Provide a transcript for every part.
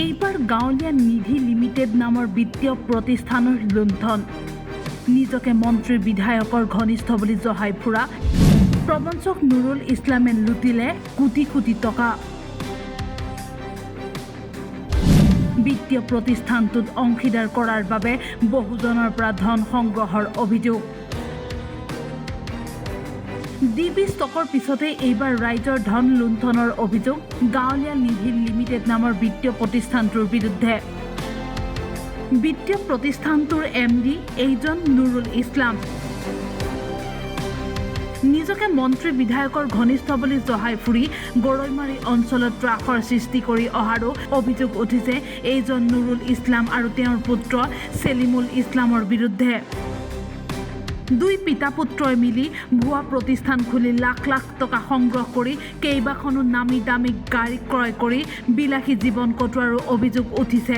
এইবাৰ গাঁৱলীয়া নিধি লিমিটেড নামৰ বিত্তীয় প্ৰতিষ্ঠানৰ লুণ্ঠন। নিজকে মন্ত্ৰী বিধায়কৰ ঘনিষ্ঠ বুলি জহাই ফুৰা প্ৰবঞ্চক নুৰুল ইছলামে লুটিলে কোটি কোটি টকা। বিত্তীয় প্ৰতিষ্ঠানটোত অংশীদাৰ কৰাৰ বাবে বহুজনৰ পৰা ধন সংগ্ৰহৰ অভিযোগ। ডিবি ষ্টকৰ পিছতে এইবাৰ ৰাইজৰ ধন লুণ্ঠনৰ অভিযোগ গাঁৱলীয়া নিধি লিমিটেড নামৰ বিত্তীয় প্ৰতিষ্ঠানটোৰ বিৰুদ্ধে। বিত্তীয় প্ৰতিষ্ঠানটোৰ MD এইজন নুৰুল ইছলাম। নিজকে মন্ত্ৰী বিধায়কৰ ঘনিষ্ঠ বুলি জহাই ফুৰি গৰৈমাৰী অঞ্চলত ত্ৰাসৰ সৃষ্টি কৰি অহাৰো অভিযোগ উঠিছে এইজন নুৰুল ইছলাম আৰু তেওঁৰ পুত্ৰ চেলিমুল ইছলামৰ বিৰুদ্ধে। দুই পিতা পুত্ৰই মিলি ভুৱা প্ৰতিষ্ঠান খুলি লাখ লাখ টকা সংগ্ৰহ কৰি কেইবাখনো নামী দামী গাড়ী ক্ৰয় কৰি বিলাসী জীৱন কটোৱাৰো অভিযোগ উঠিছে।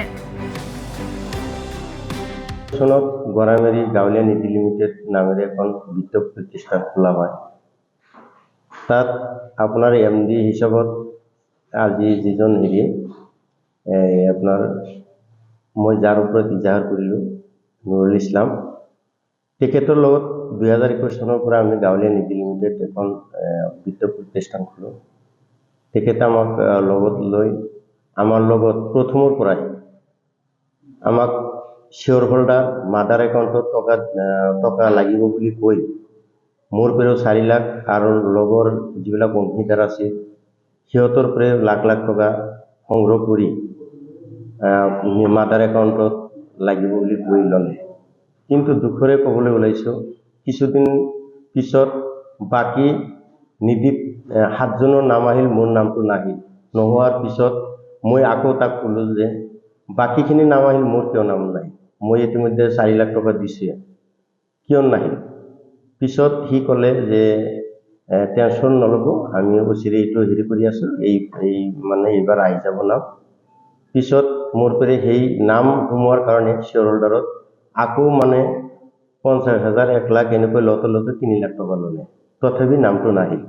গৰাইমাৰী গাঁৱলীয়া নিধি লিমিটেড নামেৰে এখন বিত্তীয় প্ৰতিষ্ঠান খোলা হয়। তাত আপোনাৰ MD হিচাপত আজি যিজন আপোনাৰ মই যাৰ ওপৰত ইজাহাৰ কৰিলোঁ নুৰুল ইছলাম, তেখেতৰ লগত 2021 চনৰ পৰা আমি গাঁৱলীয়া নিধি লিমিটেড এখন বিত্তীয় প্ৰতিষ্ঠান খোলোঁ। তেখেতে আমাক লগত লৈ আমাৰ লগত প্ৰথমৰ পৰাই আমাক শ্বেয়াৰ হোল্ডাৰ মাদাৰ একাউণ্টত টকা লাগিব বুলি কৈ মোৰ পৰাও 4 লাখ আৰু লগৰ যিবিলাক অংশীদাৰ আছে সিহঁতৰ পৰাও লাখ লাখ টকা সংগ্ৰহ কৰি মাদাৰ একাউণ্টত লাগিব বুলি কৈ ল'লে। কিন্তু দুখৰে ক'বলৈ ওলাইছোঁ, কিছুদিন পিছত বাকী নিধিত 7 জনৰ নাম আহিল, মোৰ নামটো নাহিল। নোহোৱাৰ পিছত মই আকৌ তাক ক'লোঁ যে বাকীখিনি নাম আহিল, মোৰ কিয় নাম নাই? মই ইতিমধ্যে 4 লাখ টকা দিছোঁ, কিয় নাহিল? পিছত সি ক'লে যে টেনশ্যন নল'ব, আমি অচিৰে এইটো কৰি আছোঁ, মানে এইবাৰ আহি যাব নাম। পিছত মোৰ পৰা সেই নাম সোমোৱাৰ কাৰণে শ্বেয়াৰ হোল্ডাৰত আকৌ মানে 50,000, 1 লাখ এনেকৈ লতে 3 লাখ টকা ল'লে। তথাপি নামটো নাহিল।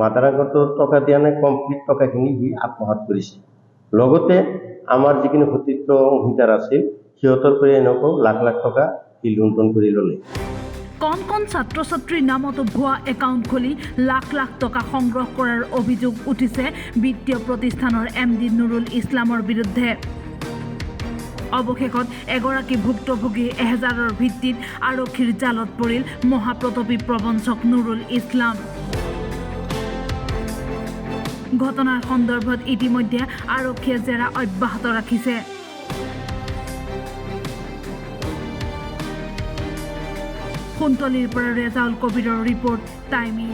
মাদাৰ একাউণ্টত টকা দিয়া নাই, কমপ্লিট টকাখিনি সি আত্মসাৎ কৰিছে। লগতে আমাৰ যিখিনি সতীৰ্থ অংশীদাৰ আছিল সিহঁতৰ পৰা এনেকৈ লাখ লাখ টকা সি লুণ্ঠন কৰি ল'লে। কণ কণ ছাত্ৰ ছাত্ৰীৰ নামতো ভুৱা একাউণ্ট খুলি লাখ লাখ টকা সংগ্ৰহ কৰাৰ অভিযোগ উঠিছে বিত্তীয় প্ৰতিষ্ঠানৰ MD নুৰুল ইছলামৰ বিৰুদ্ধে। অৱশেষত এগৰাকী ভুক্তভোগী এহেজাৰৰ ভিত্তিত আৰক্ষীৰ জালত পৰিল মহাপ্ৰতাপী প্ৰবঞ্চক নুৰুল ইছলাম। ঘটনাৰ সন্দৰ্ভত ইতিমধ্যে আৰক্ষীয়ে জেৰা অব্যাহত ৰাখিছে। কুন্তলীৰ পৰা ৰেজাউল কবিৰৰ ৰিপৰ্ট, টাইমি।